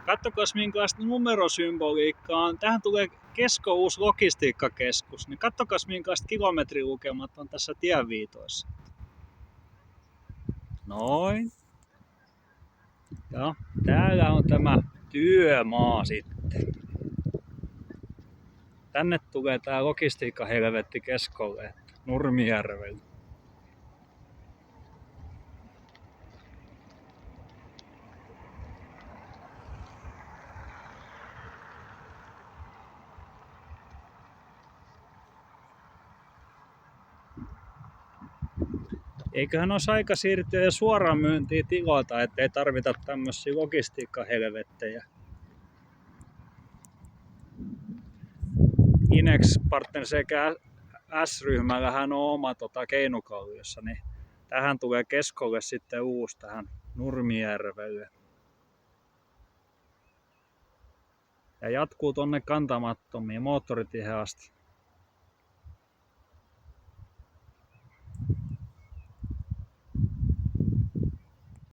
Kattokas minkälaista numerosymboliikkaa on. Tähän tulee Kesko uusi logistiikkakeskus. Niin kattokas minkälaiset kilometrilukemat on tässä tienviitoissa. Noin. Ja täällä on tämä työmaa sitten. Tänne tulee tää logistiikkahelvetti Keskolle, Nurmijärvelle. Eiköhän olisi aika siirtyä jo suoraan myyntiin tiloilta, ettei tarvita tämmöisiä logistiikkahelvettejä. Inex Partner sekä S-ryhmällähän on oma Keinokalliossa, niin tähän tulee Keskolle sitten uusi tähän Nurmijärvelle. Ja jatkuu tonne Kantamattomiin moottoritiehän asti.